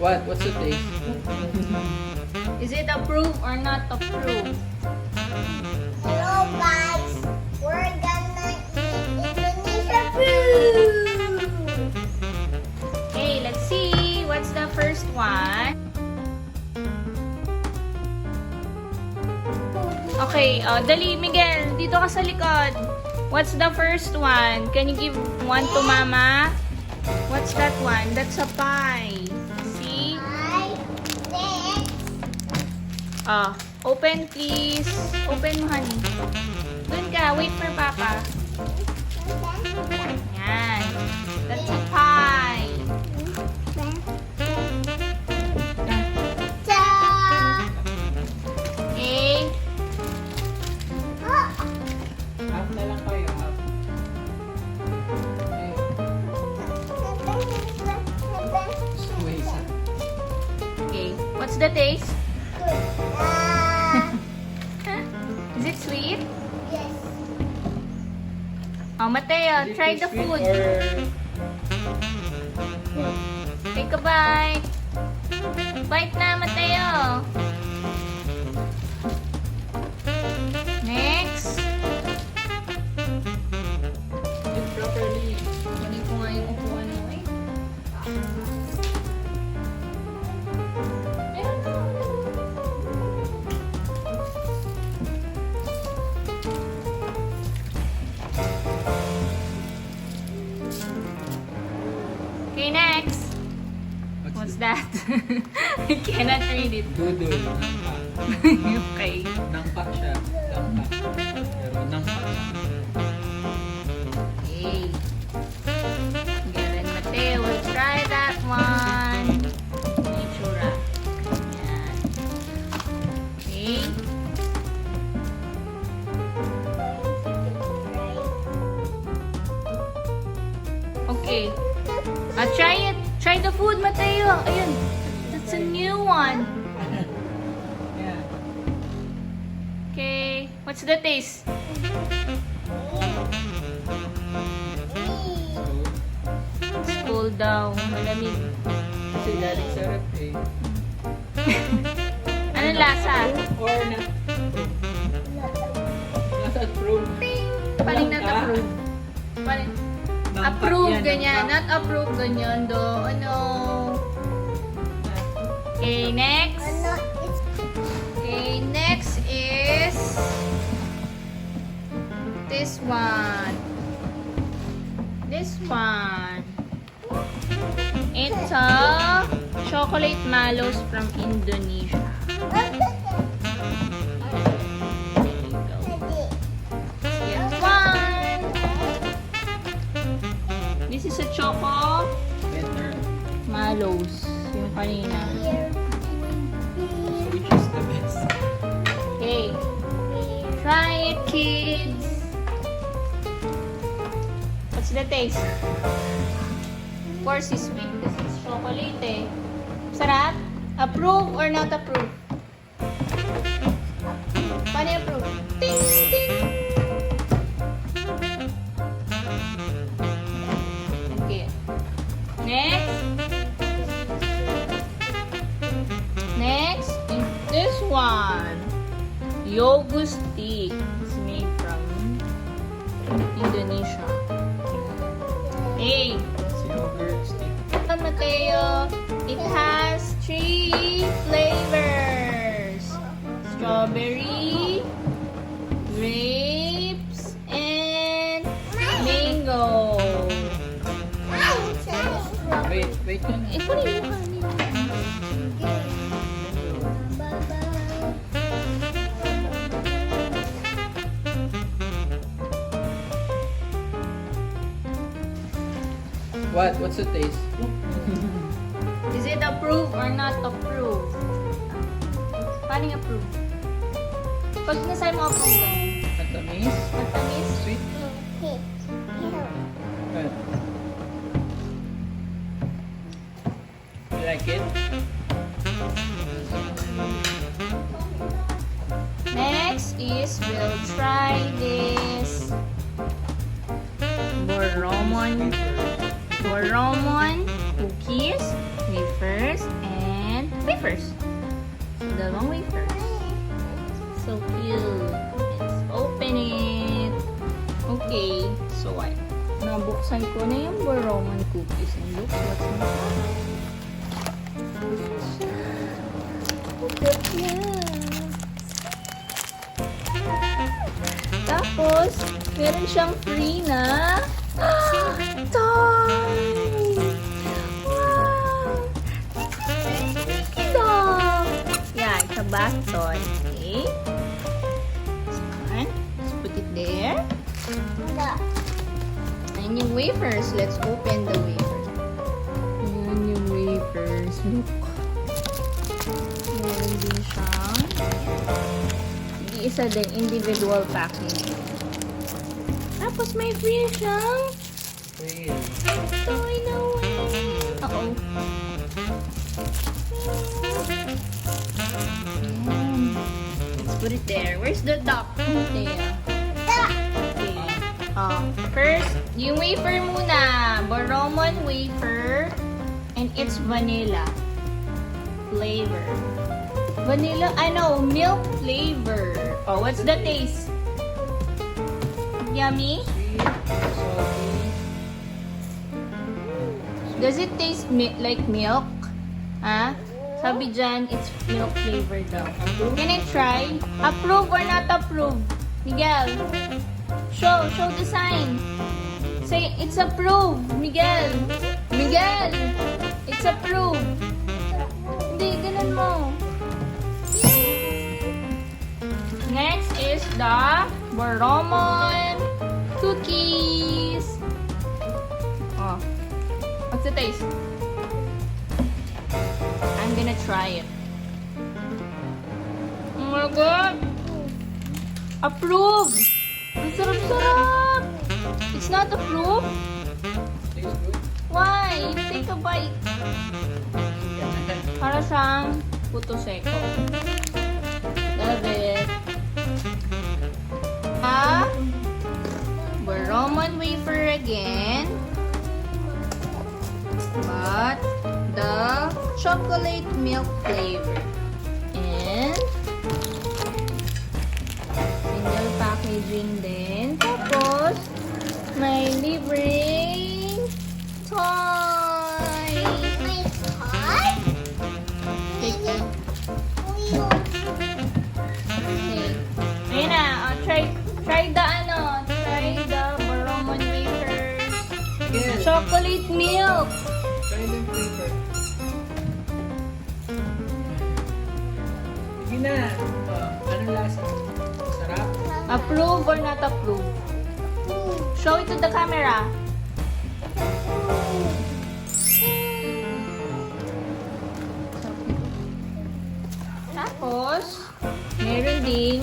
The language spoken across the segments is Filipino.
What? What's the taste? Is it approved or not approved? Hello guys, we're gonna eat Indonesia food. Okay, let's see. What's the first one? Okay, dali, Miguel. Dito ka sa likod. What's the first one? Can you give one to Mama? What's that one? That's a pie. See? Hi, next. Open please. Open mo, honey. Doon ka. Wait for Papa. Yan. That's a pie. Ta. Okay. Oh, Half na lang kayo. Half. Okay. Gusto mo isa. Okay. What's the taste? Ah, Is it sweet? yes. Oh, Mateo, Is it try too the sweet food. Or... What? Take a bite. Bite na, Mateo. Next. Eat properly. Kunin ko nga yung upuan mo eh. Meron na. Okay, next. What's that? I cannot read it. Dudol. Nangpak. Okay. Nangpak siya. Nangpak. Pero nangpak siya. Okay. Miguel and Mateo will try that one. Itsura. Yan. Okay. Okay. Try it. Try the food, Mateo. Ayun. That's a new one. Yeah. Okay. What's the taste? So, It's cold daw. Malamig. kasi galing sa rep eh. Anong lasa? Or not. Not approved. Paling not approved. Paling Nangpak approve yan, ganyan. nangpak. Not approve ganyan do. Ano? Okay, next. Ano, it's Okay, next is this one. This one. It's a chocolate mallows from Indonesia. There you go. Get one. This is a choco Better. mallows. Yung kanina. So which is the best? Okay. Try it, kids. What's the taste? Of course, it's sweet because it's chocolate eh. Sarap? Approve or not approve? Paano yung approve? Ting, ting. Okay. Next. Next is this one. Yogurt stick. It's made from Indonesia. Hey, It's yogurt stick. Mateo, it has 3 flavors. Strawberry, grapes, and mango. Wait yun. Eh, kunin mo kanina. What? What's the taste? Is it approved or not approved? Paano yung approved? Pag nasabi mo approved ka, Matamis? matamis? Sweet? okay. Good. You like it? Next is we'll try this Boromon cookies wafers wafers. Dalawang wafers. So cute. Let's open it. Okay. So, nabuksan ko na yung Boroman cookies. And look what's inside. Look at that. Tapos, meron siyang free na toy! Wow! Dog! Yeah, it's a bath toy. Okay. This one. Let's put it there. And yung wafers. Let's open the wafers. Ayan yung wafers. Look. Meron din siyang isa din, individual packaging. Tapos may free siyang toy na way. Uh-oh. Let's put it there. Where's the top? There. Okay. First, yung wafer muna. Boroman wafer. And it's vanilla flavor. Vanilla, milk flavor. Oh, what's the taste? Yummy? Does it taste like milk? Ah? Sabi dyan, it's milk flavor daw. Can I try? Approve or not approve? Miguel, show the sign. Say, it's approved, Miguel. Miguel, it's approved. Hindi, ganun mo. Next is the Boroman cookies. Oh, what's the taste? I'm gonna try it. Oh my God! Approved! Ang sarap-sarap! It's not approved? Tastes good. Why? Take a bite. Para siyang puto seko. Love it. Boroman wafer again. But the chocolate milk flavor. And single packaging din. Tapos may libreng toy. My toy? Take it. Okay. Ayun na. Try the Boroman wafers. Yes. Chocolate milk. Try the flavor. Sige na. Anong lasa? Sarap? Approve or not approve? Show it to the camera. Tapos, meron ding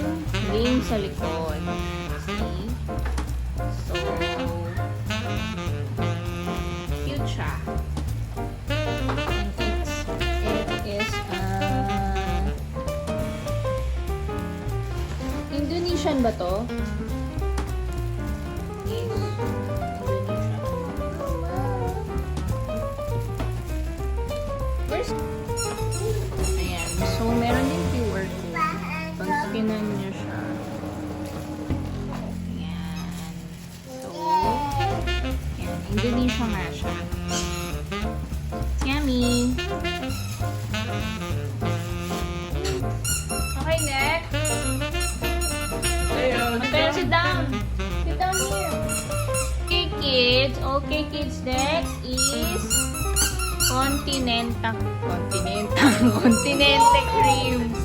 ring sa likod. See? So, cute siya. And it is Indonesian ba to? Yes. Indonesian. First, ayan. So, meron din QR code. Pag skinan niyo siya. Ayan. So, ayan. Indonesia nga siya. It's yummy. Okay, next. Ayun. Pero sit down. Sit down here. Okay, kids. Okay, kids. Next is Continente creams.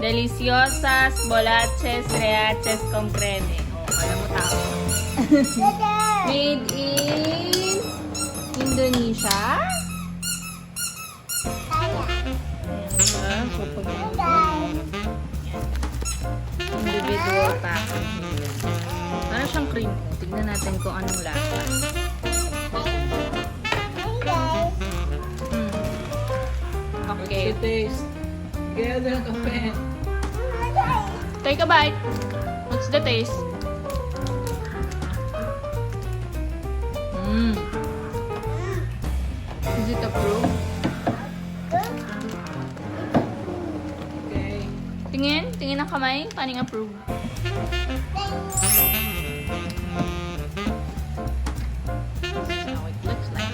Deliciosas, bolaches, reaches con creme. Oh, alam mo tao. Made in Indonesia. Ayan, so, individual packaging. Para siyang cream. Tignan natin kung anong lasa. Okay. What's the taste? Together ang kape. Take a bite. What's the taste? Is it approved? Tingin? Tingin ng kamay? Paano yung approve? That's how it looks like.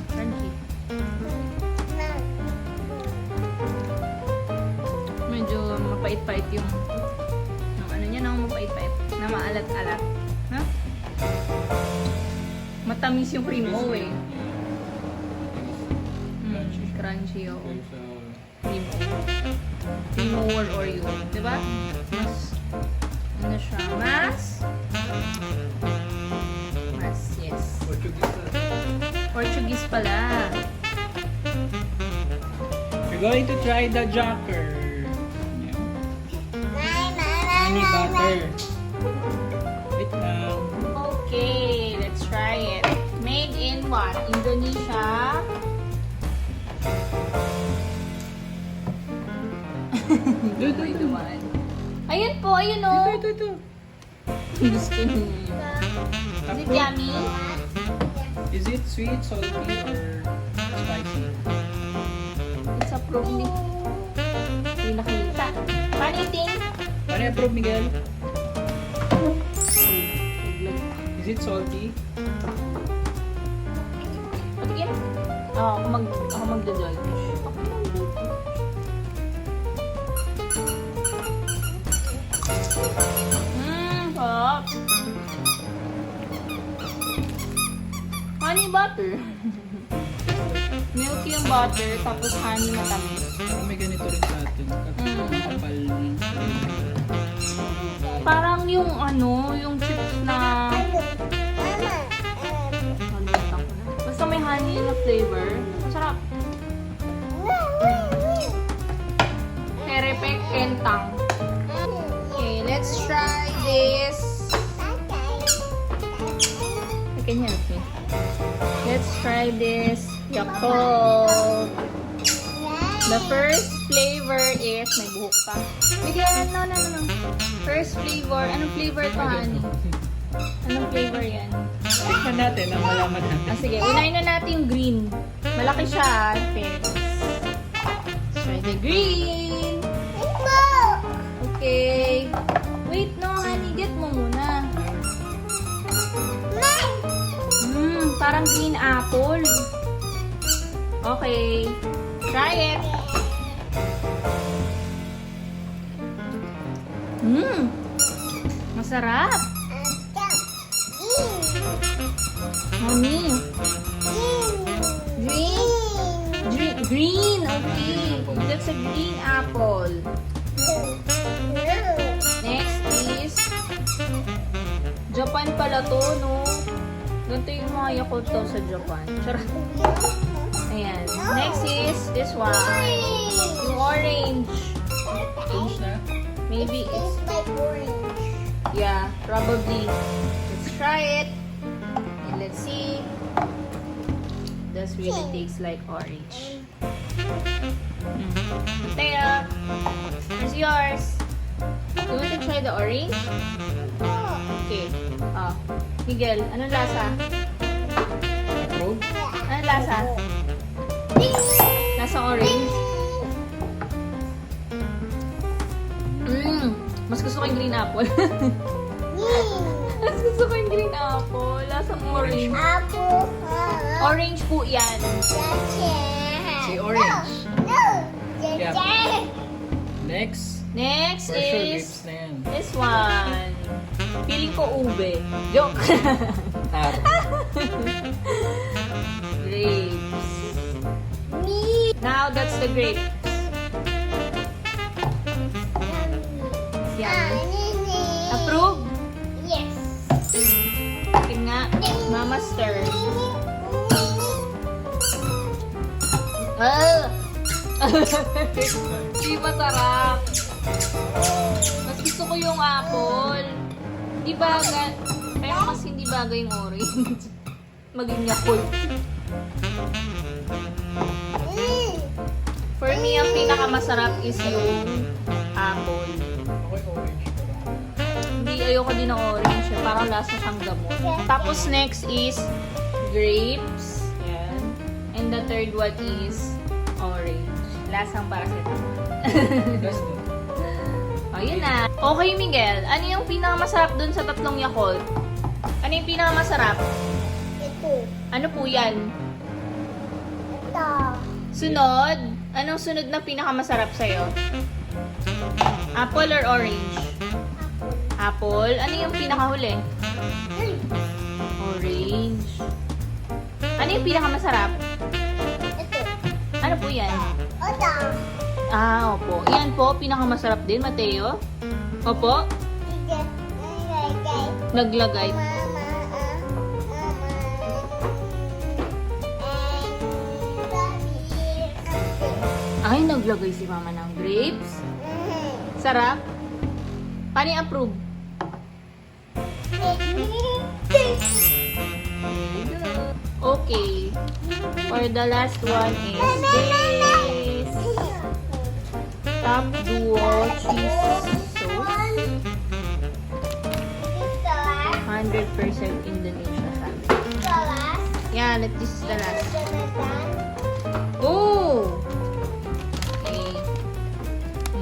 Crunchy. Medyo mapait-pait yung ano niya, no? Mapait-pait. Na maalat-alat. Ha? Matamis yung cream o eh. Crunchy o. Cream o. Cream o or Oreo. Diba? Mas, ano siya? Mas, yes. Portuguese pala. We're going to try the Jocker. Honey butter. Wait lang. Okay, let's try it. Made in what? Indonesia? Ito. Ayun po, ayun o. Ito. Gusto niyo. Is it yummy? Is it sweet, salty, or spicy? It's approved ni... Hindi nakita. Paano yung ting? Paano i-approve, Miguel? Is it salty? Patigin? Ako magdadol. Pop. Honey butter. Milky yung butter, tapos honey matamis. Parang may ganito rin sa atin. Kapal ng Parang yung yung chips na... Kalimutan ko na. Basta may honey na flavor. Masarap. Perepek kentang. Okay, let's try this. I can help you. Let's try this Yakult. The first flavor is... May buhok pa. Bigyan, no. First flavor. Anong flavor ito, honey? Anong flavor yan? Tikman natin ang malaman natin. Sige, unahin na natin yung green. Malaki siya, fairness. Let's try the green. Okay. Wait, no, honey. Get mo muna. Parang green apple. Okay. Try it. Masarap. Honey. Green. Okay. That's a green apple. Next is Japan pala to, no? Ganito yung mga Yakult to sa Japan. Charot. Ayan. Next is this one. Yung orange. Orange na? Maybe it's... like orange. Yeah, probably. Let's try it. And let's see. Does really taste like orange. Taya, where's yours? You want to try the orange? Okay. Miguel, anong lasa? Approve? Anong lasa? Lasa orange? Mas gusto ko yung green apple. Mas gusto ko yung green apple. Lasang orange. Apple. Orange po yan. Si orange. No. Yeah. Next. Next For sure, is grapes na yan. this one. Feeling ko ube. Joke. Taro. Grapes. Now that's the grapes. Yan. Approve? Yes. Akin nga. Mama stir. Hindi masarap. Mas gusto ko yung apple. Di bagay. Pero mas hindi bagay yung orange. Maging Yakult. For me, ang pinakamasarap is yung apple. Okay, orange. Hindi kasi ayoko din ng orange. Parang lasa siyang gamot. Tapos next is grapes. Yan. And the third one is orange. Lasang paracetamol. Let's go. Oh, yun na. Okay, Miguel. Ano yung pinakamasarap dun sa tatlong Yakult? Ano yung pinakamasarap? Ito. Ano po yan? Ito. Sunod? Anong sunod na pinakamasarap sa'yo? Apple or orange? Apple. Ano yung pinakahuli? Orange. Ano yung pinakamasarap? Ito. Ano po yan? Ito. Ah, opo. Yan po, pinakamasarap din, Mateo. Opo, Ito. Nilagay. naglagay. Mama. Ay, naglagay si mama ng grapes. Sarap. Paano i-approve? Okay. For the last one is this. Top Duo Cheese Sauce. 100% Indonesia sabi. Yeah, this is the last. Oh! Okay.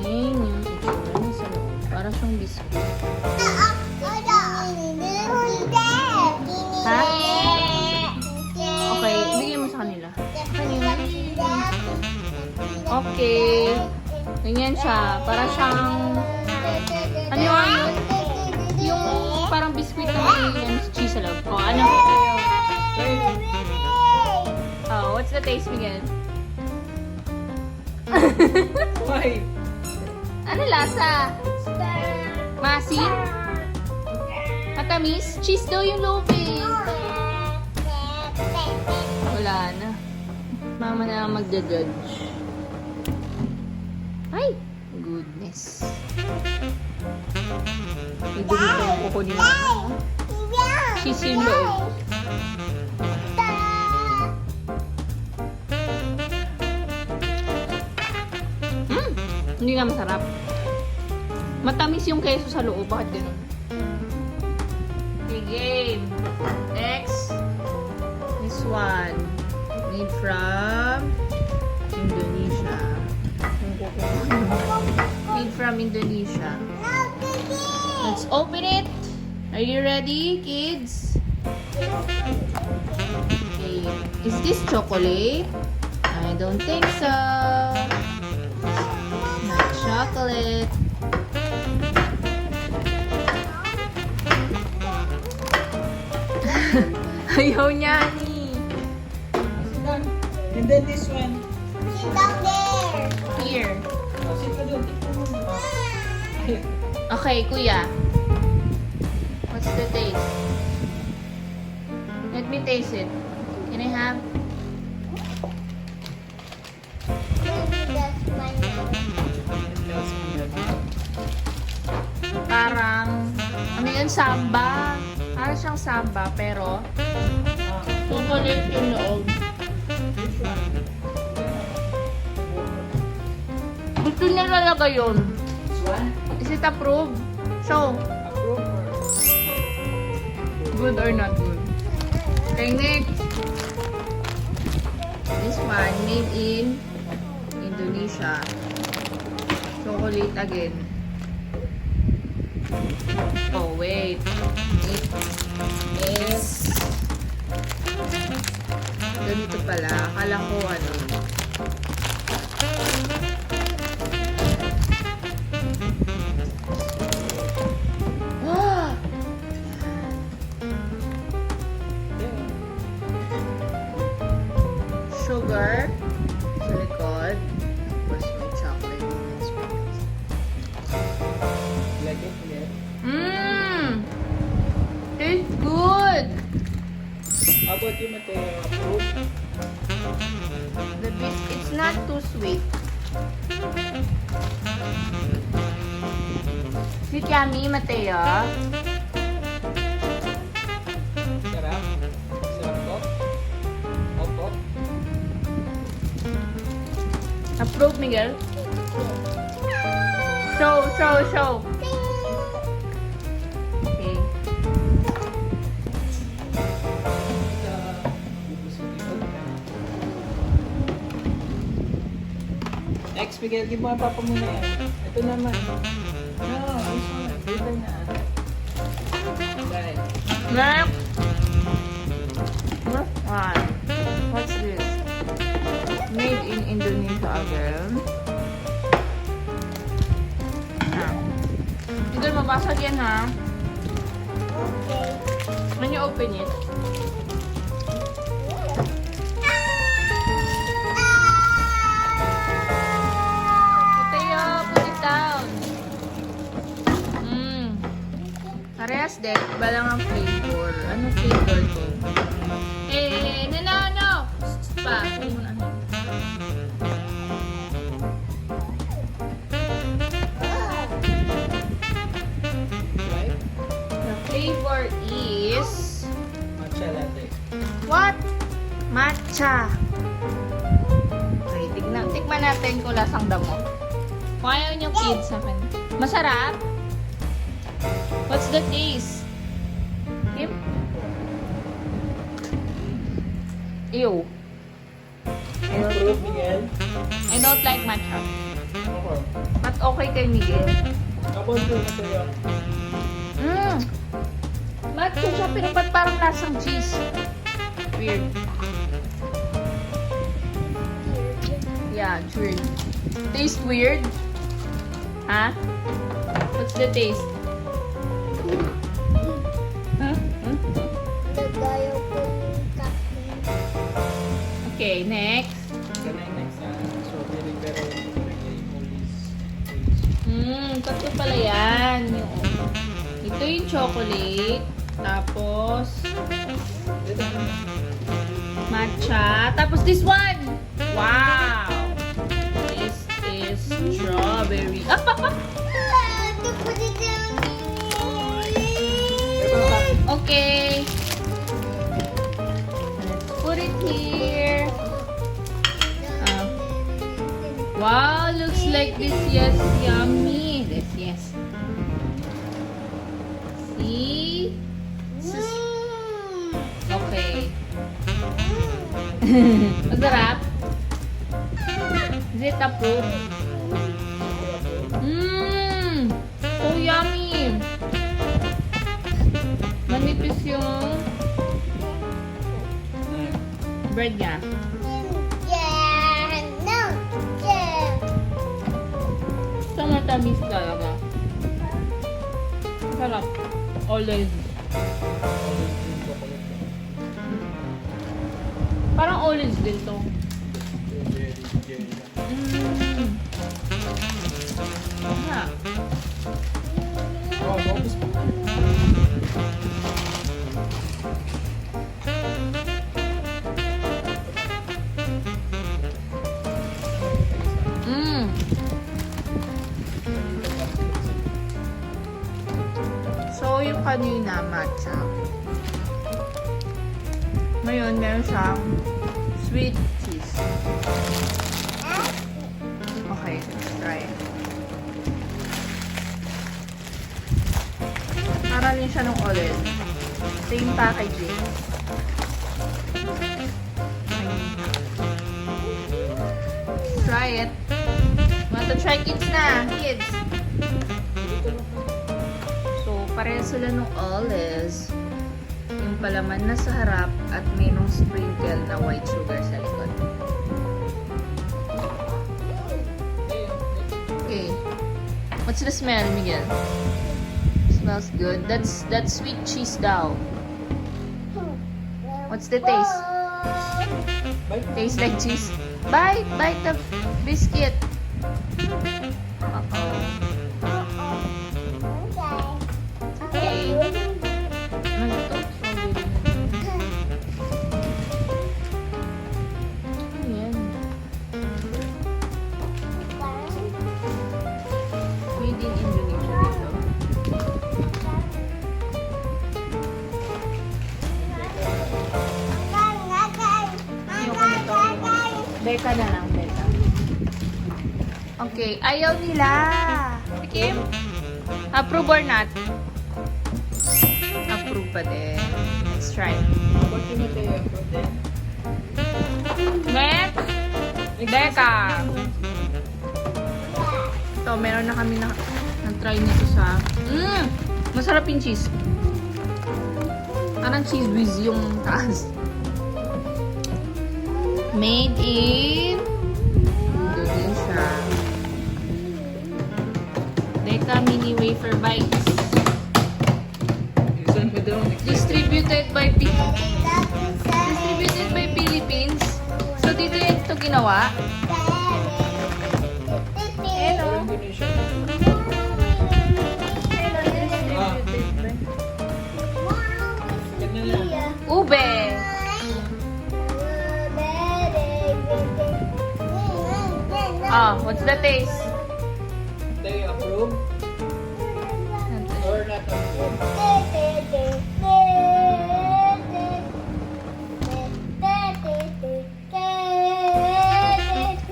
Ayan yung itsura niya sa loob. Para siyang biscuit. Ha? Okay, ibigay mo sa kanila. Okay. Ganyan siya. Para siyang... Ano yun? Yung parang biscuit na may cheese sa loob. O, ano? Oh, what's the taste, Miguel? Why? Ano lasa? Masin? Matamis? Cheese daw yung loob eh. Wala na. Mama na lang magja-judge. Ay! Goodness. May dumi pa yung kukunin mo. Cheese yung loob. Hindi na masarap. Matamis yung keso sa loob. Bakit ganun? Okay, game. Next. This one. Made from Indonesia. Made from Indonesia. Let's open it. Are you ready, kids? Okay. Is this chocolate? I don't think so. Not chocolate. Ayaw niya ni. Sit down. And then this one. Here. Oh, sit ka doon. Tikman mo. Ayun. Okay, kuya. What's the taste? Let me taste it. Can I have? Parang, ano yun, samba. Parang siyang samba, pero chocolate yung loob. Which one? Gusto niya talaga yun. This one? Is it approved? So, Approve or? good or not good? Okay, next. This one, made in Indonesia. Chocolate again. Oh, wait. It is... Ganito pala. Akala ko ano. Sugar sa likod. Tapos may chocolate. Like it, yeah. Mmm! Tastes good! How about you, Mateo? Approve? The biscuit's not too sweet. Sweet yummy, Mateo. Sarap? Sarap ko? Opo? Approve, Miguel. Show, show, show. Miguel. Give mo ang papa muna yan. Ito naman. No, this one. Later na. Okay. Next. Next one. What's this? Made in Indonesia again. Ah. Hindi mabasag yan ha. Okay. When you open it. Mateo, put it down. Parehas din. Iba lang ang flavor. Ano flavor to? No. Pa. Kunin mo na. Right? The flavor is... Matcha latte. What? Matcha. Okay, tikman natin kung lasang damo. Kung ayaw niyo kids sa akin. Masarap? What's the taste? Kim? Ew. Approve, Miguel? I don't like matcha. Okay. But okay kay Miguel. Ako ito na sa'yo. Matcha siya, pero ba't parang lasang cheese? Weird. Yeah, weird. Taste weird? Huh? What's the taste? Huh? Nagayaw ko yung kape. Okay, next. Ito na yung next. Strawberry pero Molly's. Tatlo pala yan. Ito yung chocolate. Tapos, Ito na. matcha. Tapos this one. Wow! This is strawberry. To put it down. Okay. Let's put it here. Wow, looks like this. Yes, yummy. This, yes. See? Okay. Masarap? Is it approved? So yummy. Manipis yung bread niya. Yeah, no, yeah. So matamis talaga. Sarap. Always. Parang olives din to. Ah. Oh, focus pa. So, yung kanina, matcha. Ngayon, meron siyang sweet cheese. Okay, let's try it. Para rin siya ng olive. Same packaging. Try it. Want to try kids na? Kids. So, pareho sila ng olives. Yung palaman na sa harap at mayroong sprinkle na white sugar sa likod. Okay. What's the smell, Miguel? Smells good. That's sweet cheese daw. What's the taste? Tastes like cheese. Bite the biscuit. Uh-oh. Okay. Nagtok. Ayan. Made in Indonesia dito. Ayoko nito. Beka na lang, beka. Okay, ayaw nila. Kim? Approve or not? Approve pa din. Let's try. Opportunity approve din. Next, Beka. Ito, meron na kami nag-try nito sa... Masarap yung cheese. Parang cheese whiz yung taas. Made in Indonesia. Deka mini wafer bites. Isan mo daw. Distributed by Philippines. So dito yung ito ginawa. Hello. Indonesia. Ganyan lang. Ube. What's the taste? They approve or not approve?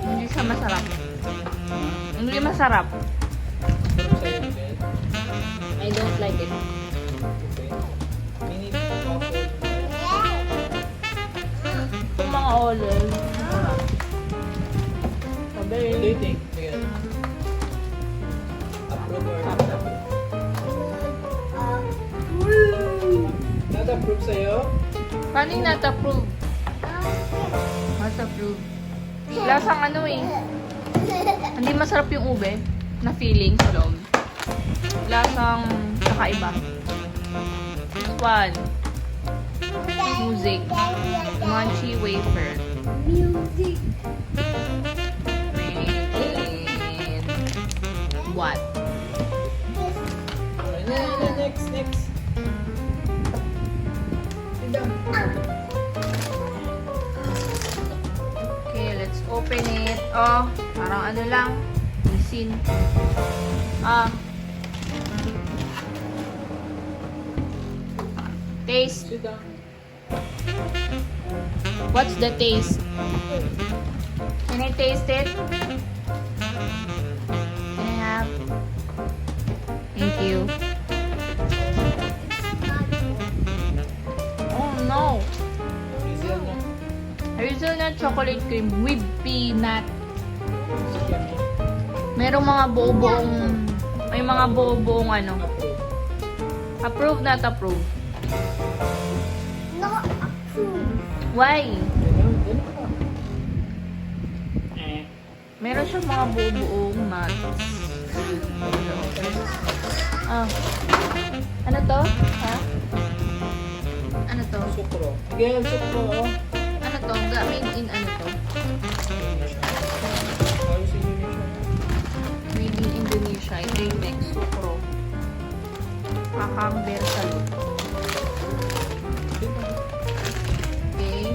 Hindi siya masarap. Hindi masarap. Approve sa'yo, Miguel. I don't like it. Okay. Mini waffle. Itong mga olive. Masarap. What do you think, Miguel? Approve or not approve? Not approve sa'yo? Paano yung not approve? Not approve. Lasang ano eh. Hindi masarap yung ube na feeling sa loob. Lasang kakaiba. This one. Music. Munchy wafer. Music. And what? Next. Sit down. Okay, let's open it. Oh, parang ano lang. Isin. Taste. Sit down. What's the taste? Can I taste it? Can I have? Thank you. Oh no! Hazel na. Hazelnut chocolate cream with peanut. Sit down. Merong mga buo-buong, may mga buo-buong ano. Approve. Approve, not approve. No approve. Why? Ganun ka. Meron siyang mga buo-buong nuts. Ano to? Ha? Ano to? Sukro. Miguel, sukro. Oh. Ano to? Made in ano to? Indonesia. Ayos Indonesia. Made in Indonesia. Ito yung next. Sukro. Kakang bersalud. Sit down. Okay.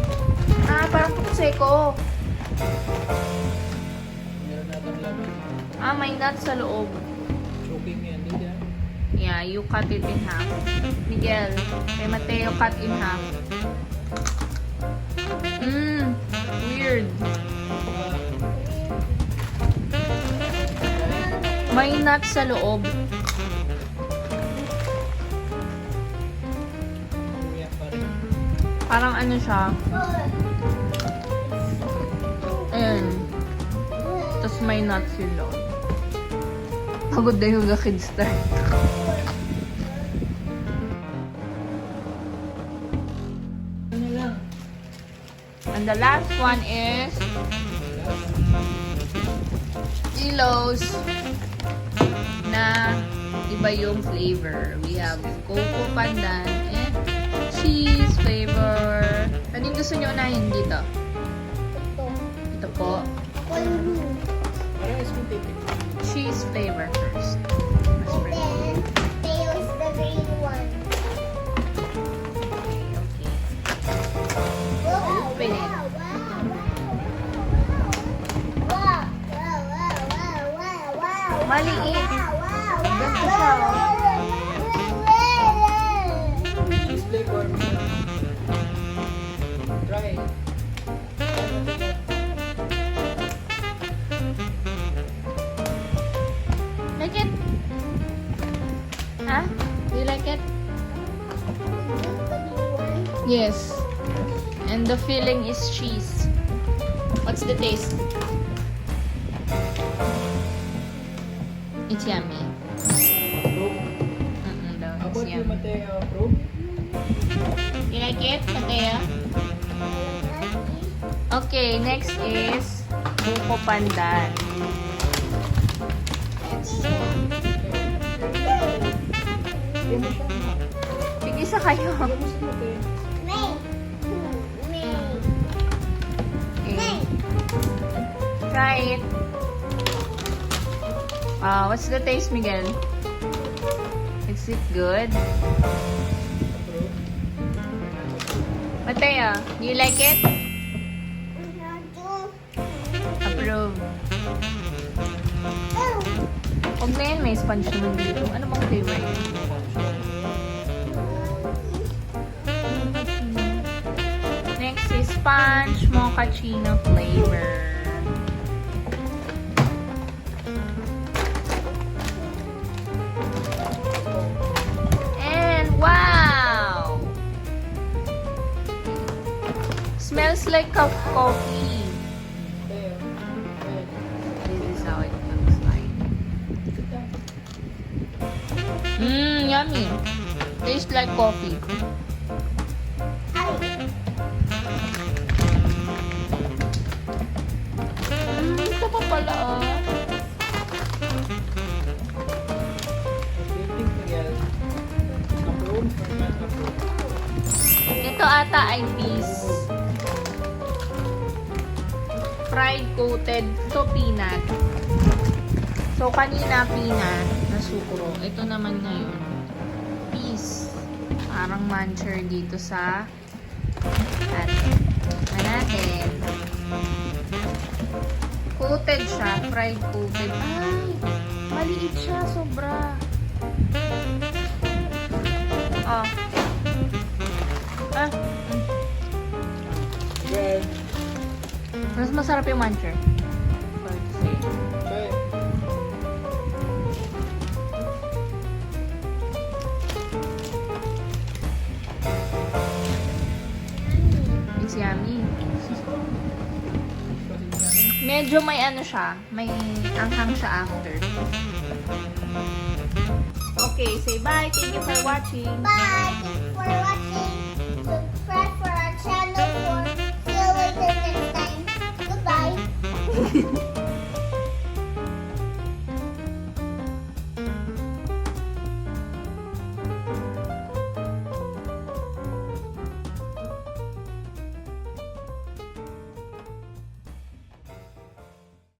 Parang prosecco. Meron natin laman. May nuts sa loob. Choking yan. Hindi yan. Yeah, you cut it in half. Miguel, kay Mateo, cut in half. Weird. May nuts sa loob. Umiyak pa rin. Parang ano siya. Ayan. Tapos may nuts yung loob. Pagod na yung kids start. Ano lang? And the last one is Ilos na iba yung flavor. We have coco pandan and cheese flavor. Ano yung gusto nyo unahin dito? Ito. Ito po. Color. Parang isang titik. Cheese flavor first. Mas And pretty. then, tails the green one. Okay. Wow, Open it. wow, wow, wow. Maliit. Wow. Ganito siya, oh. Cheese flavor. Try. Like it? Huh? Do you like it? Yes. And the filling is cheese. What's the taste? It's yummy. Approve. Daw, How it's about you, yummy. Mateo? Approve? You like it, Mateo? Okay, next is buko pandan. Bigyan mo siya. Tigisa kayo. Bigyan mo si Mateo. May. May. Okay. Try it. What's the taste, Miguel? Is it good? Approve. Mateo, do you like it? Approve. Huwag na yan, may sponge naman dito. Ano bang flavor yun? Next is sponge mochaccino flavor. And wow! Smells like coffee. Mateo. Okay. This is how it looks like. Sit down. Yummy. Tastes like coffee. Ito pa pala What do you think, Miguel? Approve or not approve? Ito ata ay peas. Fried coated. Ito peanut. So, kanina peanut na sukro. Ito naman ngayon. Peas. Parang muncher dito sa atin. Natin. Coated siya. Fried coated. Ay! Maliit siya. Sobra. Oh. Ah. Miguel. Mas masarap yung muncher. Okay. It's yummy. Medyo may ano siya. May anghang siya after. Okay, say bye. Thank you for watching. Bye. Thanks for watching. Subscribe for our channel for see you later next time. Goodbye.